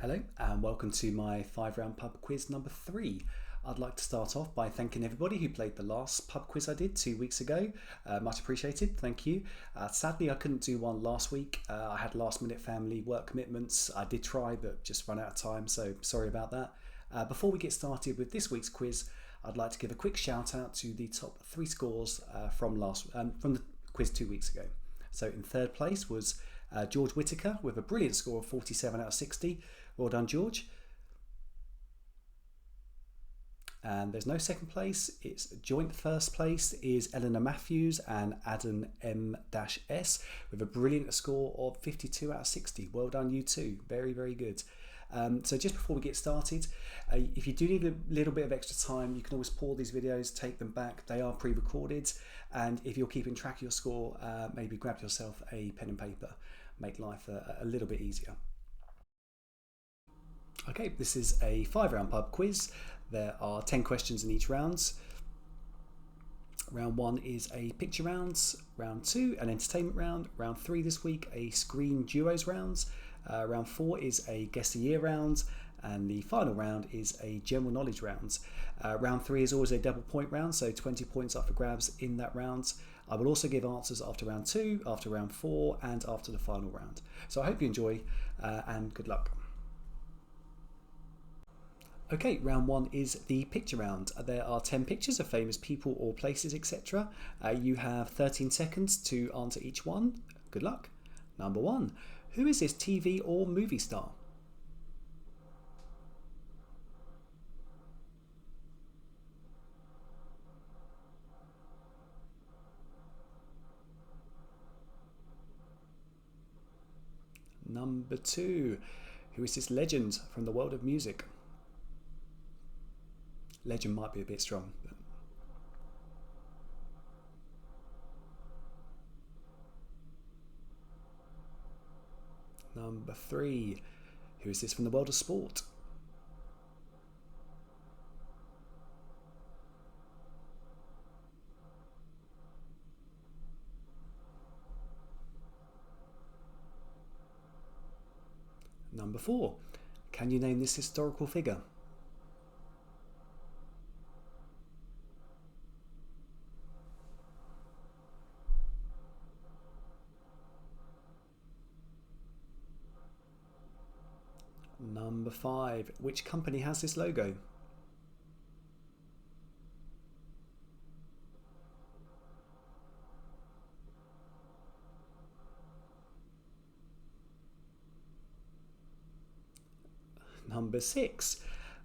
Hello and welcome to my 5 round pub quiz number 3. I'd like to start off by thanking everybody who played the last pub quiz I did 2 weeks ago. Much appreciated, thank you. Sadly, I couldn't do one last week. I had last minute family work commitments. I did try but just ran out of time, so sorry about that. Before we get started with this week's quiz, I'd like to give a quick shout out to the top 3 scores from the quiz 2 weeks ago. So in third place was George Whitaker with a brilliant score of 47 out of 60. Well done, George. And there's no second place. It's joint first place is Eleanor Matthews and Adam M-S with a brilliant score of 52 out of 60. Well done, you two. Very, very good. So just before we get started, if you do need a little bit of extra time, you can always pause these videos, take them back. They are pre-recorded. And if you're keeping track of your score, maybe grab yourself a pen and paper. Make life a little bit easier. Okay, this is a 5 round pub quiz. There are 10 questions in each round. Round 1 is a picture round. Round 2, an entertainment round. Round 3 this week, a screen duos round. Round 4 is a guess the year round. And the final round is a general knowledge round. Round 3 is always a double point round, so 20 points up for grabs in that round. I will also give answers after round 2, after round 4, and after the final round. So I hope you enjoy and good luck. Okay, round 1 is the picture round. There are 10 pictures of famous people or places, etc. You have 13 seconds to answer each one. Good luck. Number 1. Who is this TV or movie star? Number 2. Who is this legend from the world of music? Legend might be a bit strong. Number 3. Who is this from the world of sport? Number 4. Can you name this historical figure? Number 5. Which company has this logo? Number 6.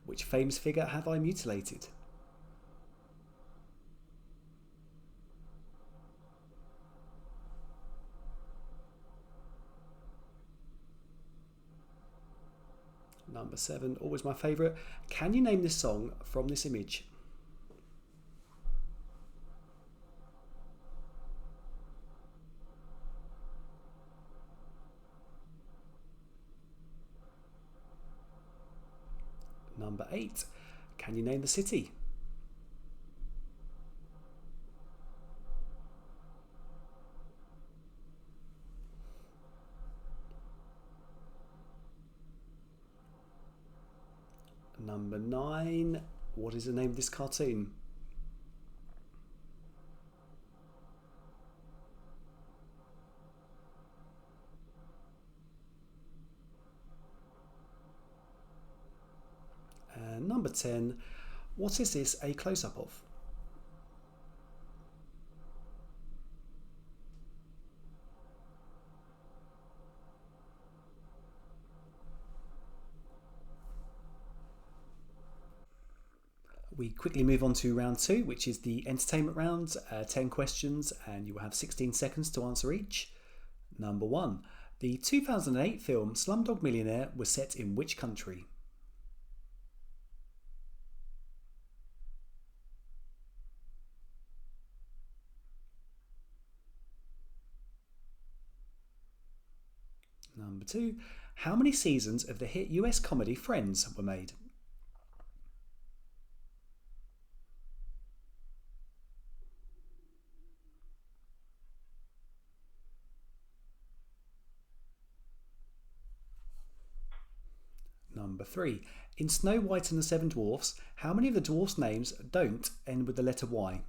Which famous figure have I mutilated? Number 7, always my favourite. Can you name this song from this image? Number 8, can you name the city? Number 9, what is the name of this cartoon? And number 10, what is this a close-up of? We quickly move on to round 2, which is the entertainment round. 10 questions and you will have 16 seconds to answer each. Number 1. The 2008 film Slumdog Millionaire was set in which country? Number 2. How many seasons of the hit US comedy Friends were made? Number 3. In Snow White and the Seven Dwarfs, how many of the dwarfs' names don't end with the letter Y?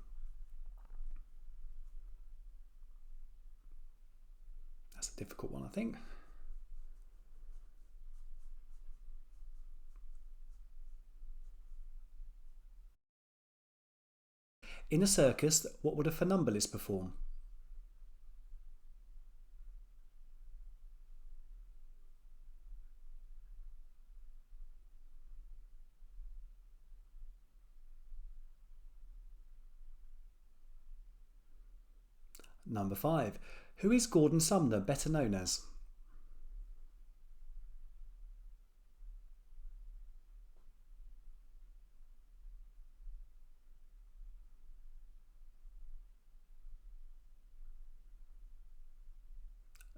That's a difficult one, I think. In a circus, what would a funambulist perform? Number 5. Who is Gordon Sumner better known as?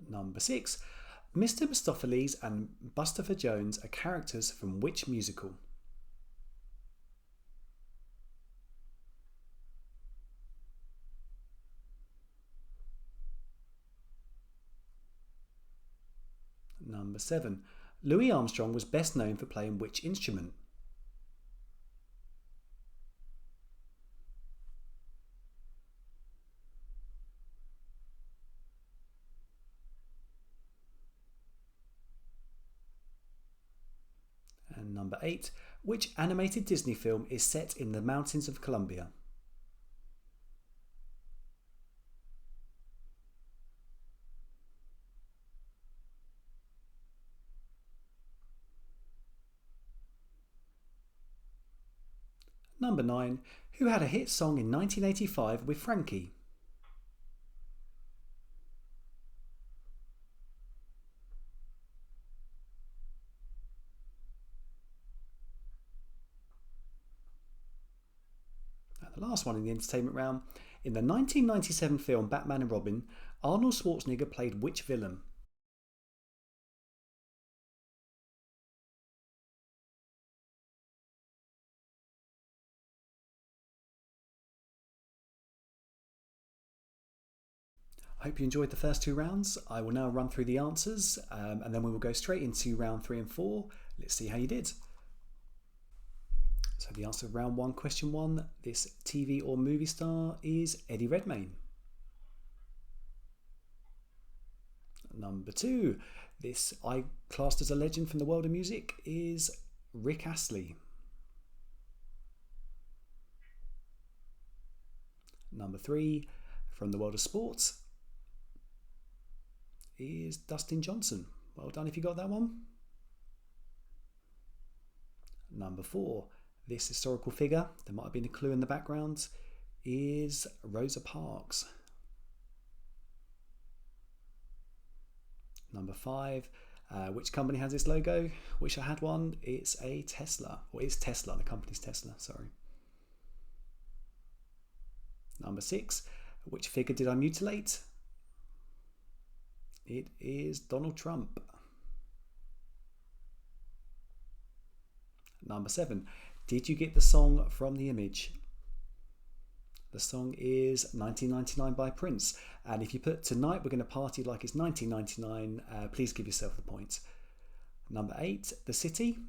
Number 6. Mr. Mistopheles and Bustopher Jones are characters from which musical? Number 7. Louis Armstrong was best known for playing which instrument? And number 8. Which animated Disney film is set in the mountains of Colombia? Number 9. Who had a hit song in 1985 with Frankie? And the last one in the entertainment round. In the 1997 film Batman and Robin, Arnold Schwarzenegger played which villain? I hope you enjoyed the first 2 rounds. I will now run through the answers and then we will go straight into round 3 and 4. Let's see how you did. So the answer of round 1, question 1, this TV or movie star is Eddie Redmayne. Number 2, this I classed as a legend from the world of music is Rick Astley. Number 3, from the world of sports, is Dustin Johnson. Well done if you got that one. Number 4, this historical figure, there might have been a clue in the background, is Rosa Parks. Number 5, which company has this logo? Wish I had one. It's a Tesla, or it's Tesla, the company's Tesla, sorry. Number 6, which figure did I mutilate? It is Donald Trump. Number 7, did you get the song from the image? The song is 1999 by Prince. And if you put tonight we're going to party like it's 1999, please give yourself the point. Number 8, the city.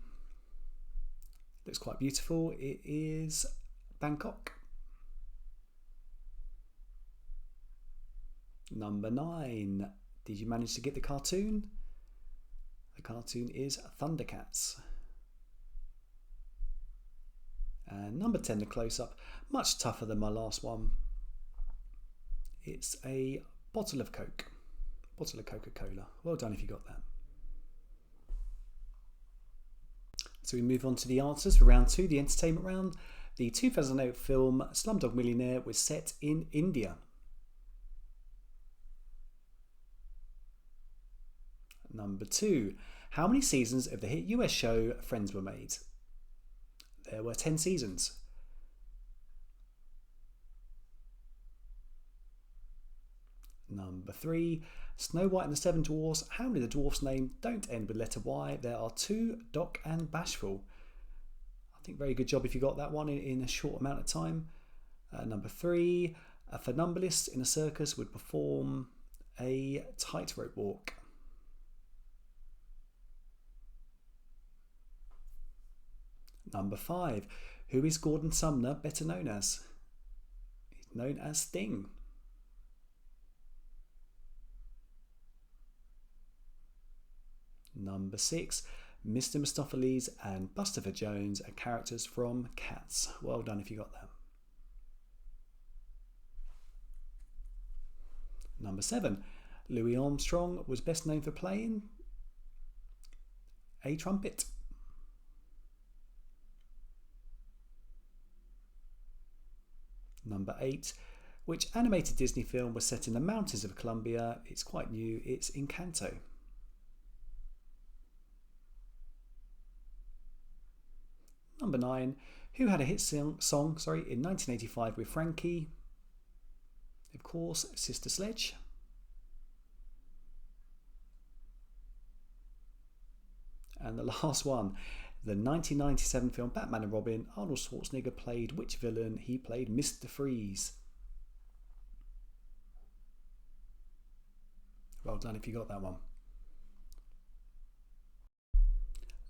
Looks quite beautiful. It is Bangkok. Number 9, did you manage to get the cartoon? The cartoon is Thundercats. And number 10, the close-up, much tougher than my last one. It's a bottle of Coke, bottle of Coca-Cola. Well done if you got that. So we move on to the answers for round 2, the entertainment round. The 2008 film Slumdog Millionaire was set in India. Number 2, how many seasons of the hit US show Friends were made? There were 10 seasons. Number 3, Snow White and the Seven Dwarfs. How many of the dwarfs' names don't end with letter Y? There are 2, Doc and Bashful. I think very good job if you got that one in a short amount of time. Number 3, a funambulist in a circus would perform a tightrope walk. Number 5. Who is Gordon Sumner better known as? He's known as Sting. Number 6. Mr. Mistopheles and Bustopher Jones are characters from Cats. Well done if you got that. Number 7. Louis Armstrong was best known for playing a trumpet. Number 8. Which animated Disney film was set in the mountains of Colombia? It's quite new. It's Encanto. Number 9. Who had a hit song in 1985 with Frankie? Of course, Sister Sledge. And the last one, the 1997 film Batman and Robin, Arnold Schwarzenegger played which villain? He played Mr. Freeze. Well done if you got that one.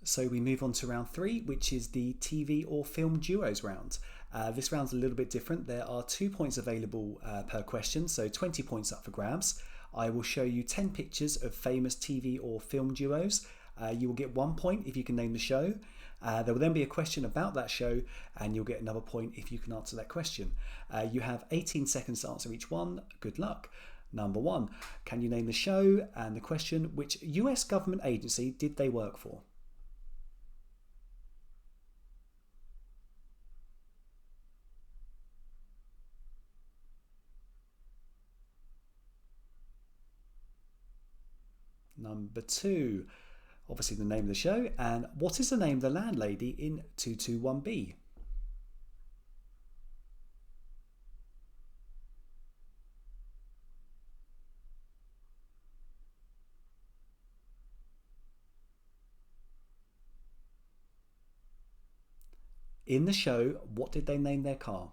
So we move on to round 3, which is the TV or film duos round. This round's a little bit different. There are 2 points available per question, so 20 points up for grabs. I will show you 10 pictures of famous TV or film duos. You will get 1 point if you can name the show. There will then be a question about that show, and you'll get another point if you can answer that question. You have 18 seconds to answer each one. Good luck. Number 1, can you name the show? And the question, which US government agency did they work for? Number 2, obviously the name of the show. And what is the name of the landlady in 221B? In the show, what did they name their car?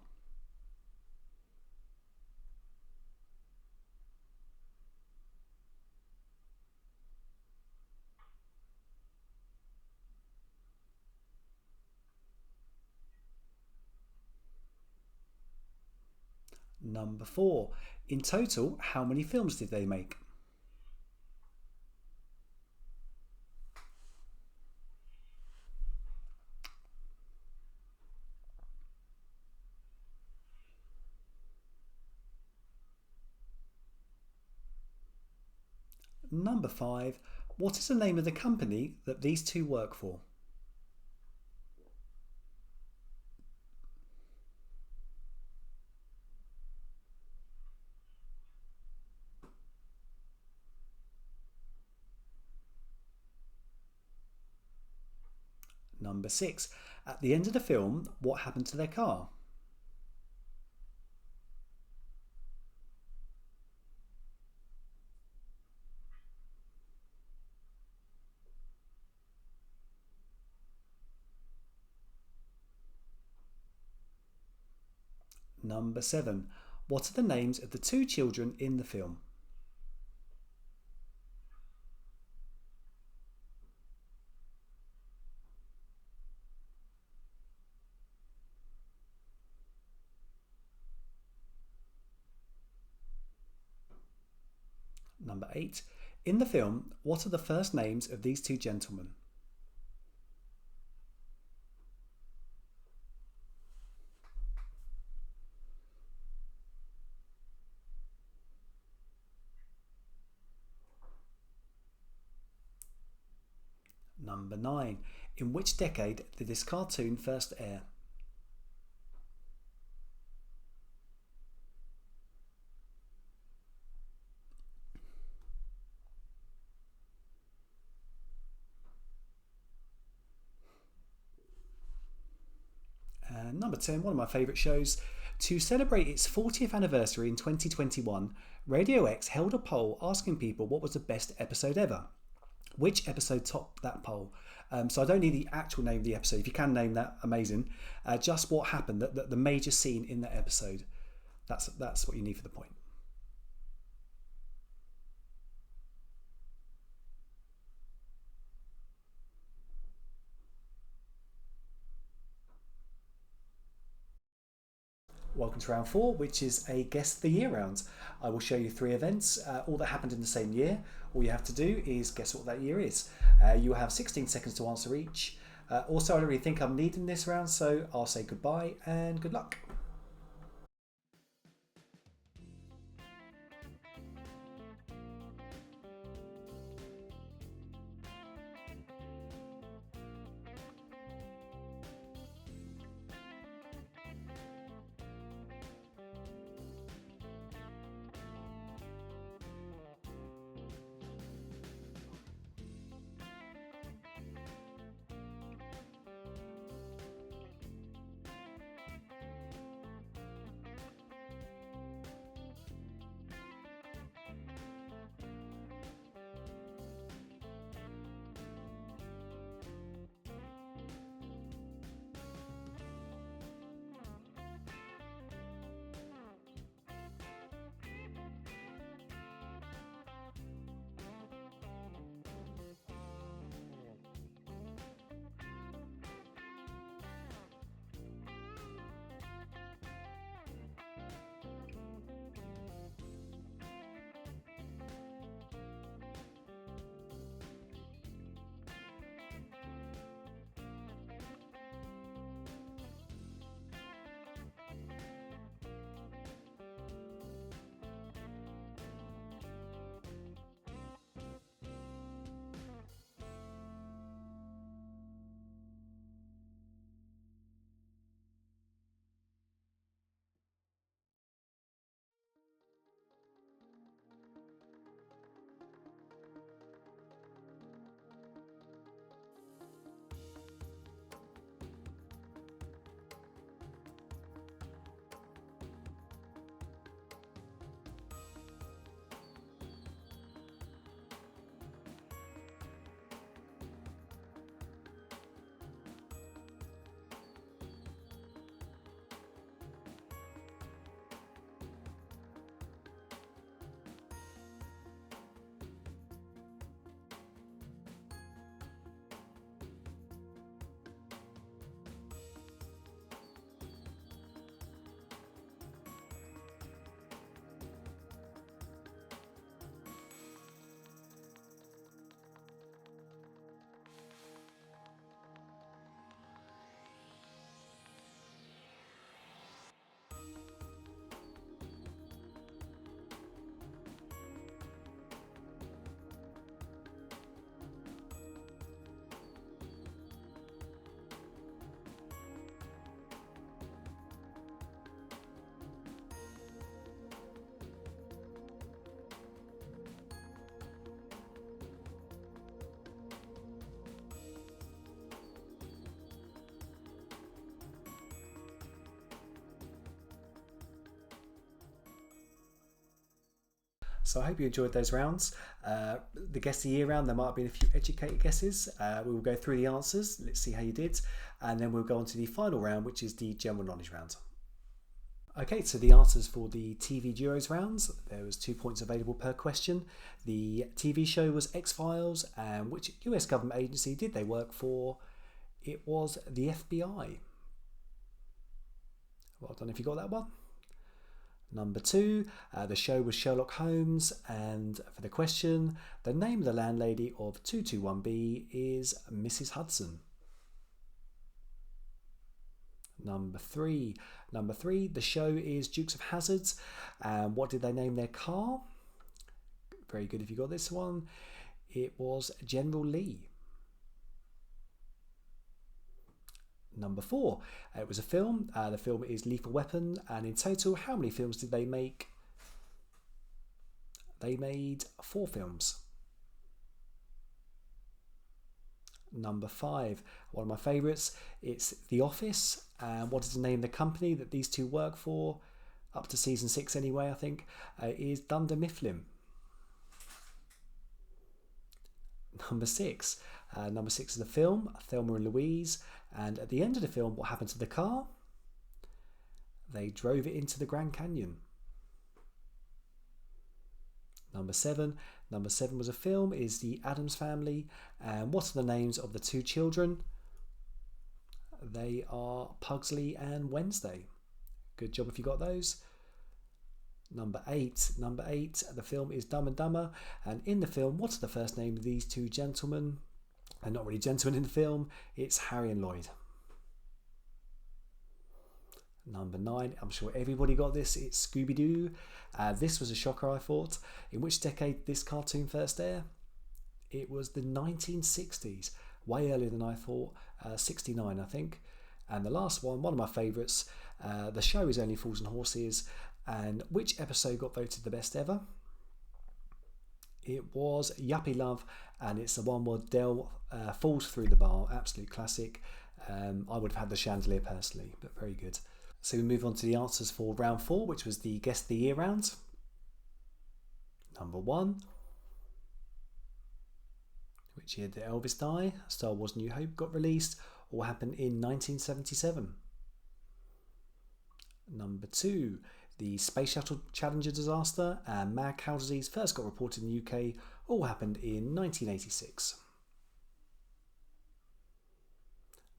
Number 4, in total, how many films did they make? Number 5, what is the name of the company that these two work for? Number 6, at the end of the film, what happened to their car? Number 7, what are the names of the 2 children in the film? Number 8, in the film, what are the first names of these 2 gentlemen? Number 9, in which decade did this cartoon first air? And number 10, one of my favourite shows. To celebrate its 40th anniversary in 2021, Radio X held a poll asking people what was the best episode ever. Which episode topped that poll? So I don't need the actual name of the episode. If you can name that, amazing. Just what happened, the major scene in that episode. That's what you need for the point. Welcome to round 4, which is a Guess the Year round. I will show you 3 events, all that happened in the same year. All you have to do is guess what that year is. You have 16 seconds to answer each. Also, I don't really think I'm needing this round, so I'll say goodbye and good luck. So I hope you enjoyed those rounds. The Guess the Year round, there might have been a few educated guesses. We will go through the answers. Let's see how you did. And then we'll go on to the final round, which is the general knowledge round. Okay, so the answers for the TV Duos rounds. There was 2 points available per question. The TV show was X-Files, and which US government agency did they work for? It was the FBI. Well done if you got that one. Number 2, the show was Sherlock Holmes, and for the question, the name of the landlady of 221B is Mrs. Hudson. Number 3, the show is Dukes of Hazzard, and what did they name their car? Very good if you got this one. It was General Lee. Number 4, it was a film. The film is Lethal Weapon, and in total, how many films did they make? They made 4 films. Number 5, one of my favourites, it's The Office, and what is the name of the company that these two work for? Up to season 6 anyway, I think, is Dunder Mifflin. Number 6 is the film Thelma and Louise, and at the end of the film, what happened to the car? They drove it into the Grand Canyon. Number 7 was a film, is The Addams Family, and what are the names of the 2 children? They are Pugsley and Wednesday. Good job if you got those. Number eight, the film is Dumb and Dumber, and in the film, what's the first name of these two gentlemen? They're not really gentlemen in the film, it's Harry and Lloyd. Number 9, I'm sure everybody got this, it's Scooby-Doo. This was a shocker, I thought. In which decade did this cartoon first air? It was the 1960s, way earlier than I thought, 69 I think. And the last one of my favourites, the show is Only Fools and Horses, and which episode got voted the best ever? It was Yuppie Love, and it's the one where Del falls through the bar, absolute classic. I would have had the chandelier personally, but very good. So we move on to the answers for round 4, which was the Guess the Year round. Number 1. Which year did Elvis die? Star Wars New Hope got released, or happened in 1977. Number 2. The Space Shuttle Challenger disaster and mad cow disease first got reported in the UK, all happened in 1986.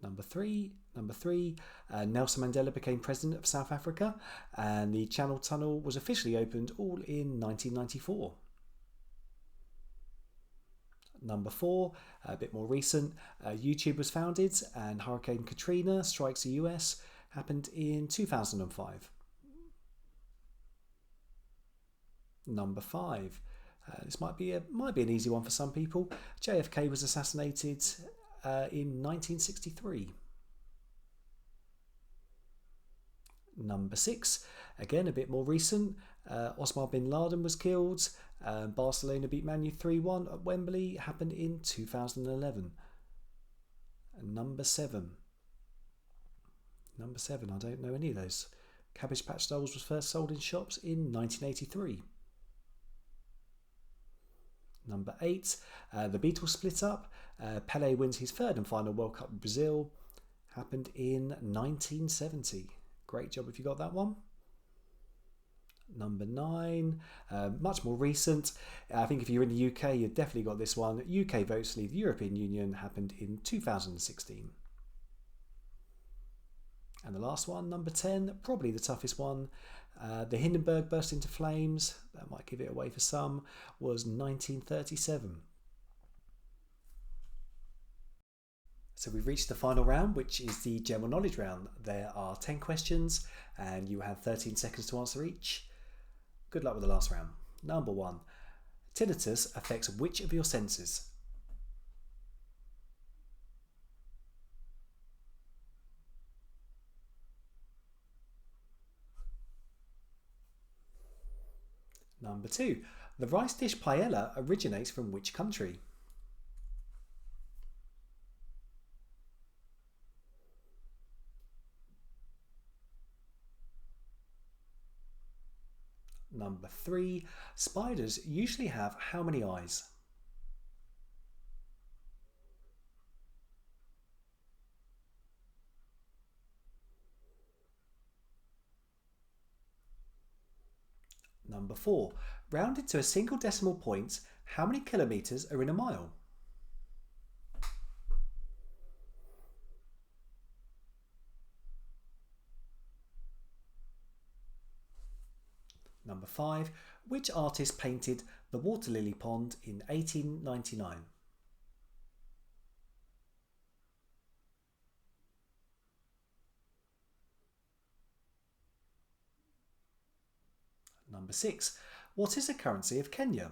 Number three, Nelson Mandela became president of South Africa, and the Channel Tunnel was officially opened all in 1994. Number 4, a bit more recent, YouTube was founded, and Hurricane Katrina strikes the US, happened in 2005. Number 5, this might be an easy one for some people. JFK was assassinated in 1963. Number 6, again a bit more recent. Osama bin Laden was killed. Barcelona beat Man U 3-1 at Wembley, happened in 2011. And number 7, I don't know any of those. Cabbage Patch Dolls was first sold in shops in 1983. Number 8, the Beatles split up. Pelé wins his third and final World Cup with Brazil. Happened in 1970. Great job if you got that one. Number 9, much more recent. I think if you're in the UK, you've definitely got this one. UK votes to leave the European Union, happened in 2016. And the last one, number 10, probably the toughest one. The Hindenburg burst into flames, that might give it away for some, was 1937. So we've reached the final round, which is the general knowledge round. There are 10 questions and you have 13 seconds to answer each. Good luck with the last round. Number 1. Tinnitus affects which of your senses? Number 2. The rice dish paella originates from which country? Number 3. Spiders usually have how many eyes? Number 4. Rounded to a single decimal point, how many kilometres are in a mile? Number 5. Which artist painted the Water Lily Pond in 1899? Number 6. What is the currency of Kenya?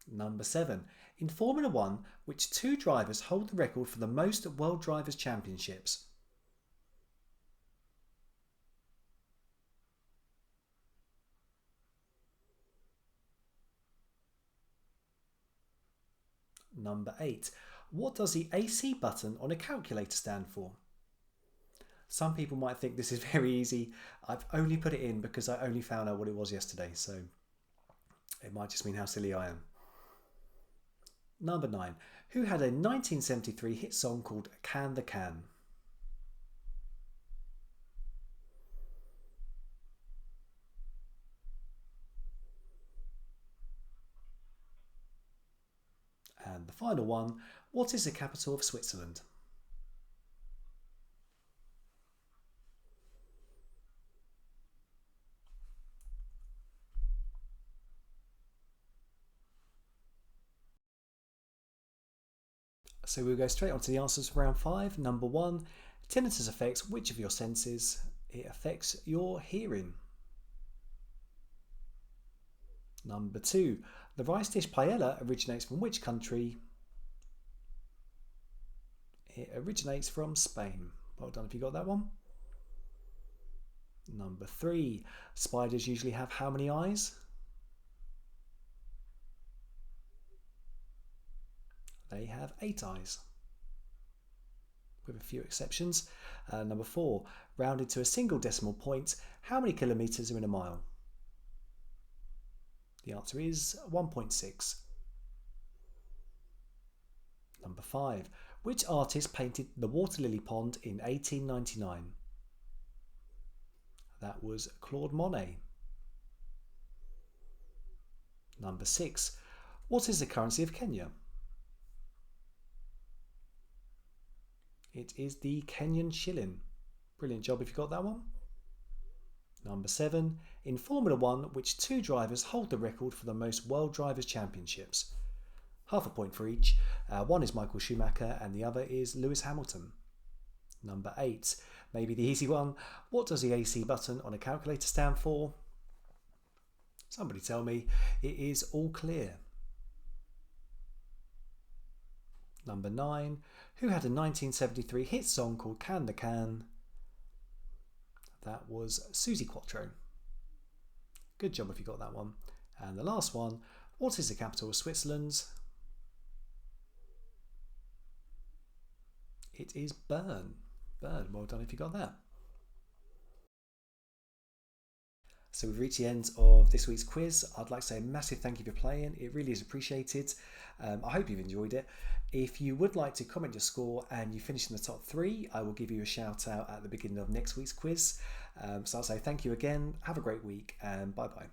Number 7. In Formula 1, which 2 drivers hold the record for the most World Drivers' Championships? Number 8. What does the AC button on a calculator stand for? Some people might think this is very easy. I've only put it in because I only found out what it was yesterday, so it might just mean how silly I am. Number 9. Who had a 1973 hit song called Can the Can? And the final one, what is the capital of Switzerland? So we'll go straight on to the answers for round 5. Number 1, tinnitus affects which of your senses? It affects your hearing. Number 2, the rice dish paella originates from which country? It originates from Spain. Well done if you got that one. Number 3, spiders usually have how many eyes? They have 8 eyes, with a few exceptions. Number 4, rounded to a single decimal point, how many kilometres are in a mile? The answer is 1.6. Number 5, which artist painted the water lily pond in 1899? That was Claude Monet. Number 6, what is the currency of Kenya? It is the Kenyan shilling. Brilliant job if you got that one. Number 7, in Formula 1, which 2 drivers hold the record for the most World Drivers' Championships? Half a point for each. One is Michael Schumacher and the other is Lewis Hamilton. Number 8, maybe the easy one. What does the AC button on a calculator stand for? Somebody tell me. It is all clear. Number 9, who had a 1973 hit song called Can the Can? That was Suzi Quatro. Good job if you got that one. And the last one, what is the capital of Switzerland? It is Bern. Bern, well done if you got that. So we've reached the end of this week's quiz. I'd like to say a massive thank you for playing. It really is appreciated. I hope you've enjoyed it. If you would like to comment your score and you finish in the top 3, I will give you a shout out at the beginning of next week's quiz. So I'll say thank you again. Have a great week and bye bye.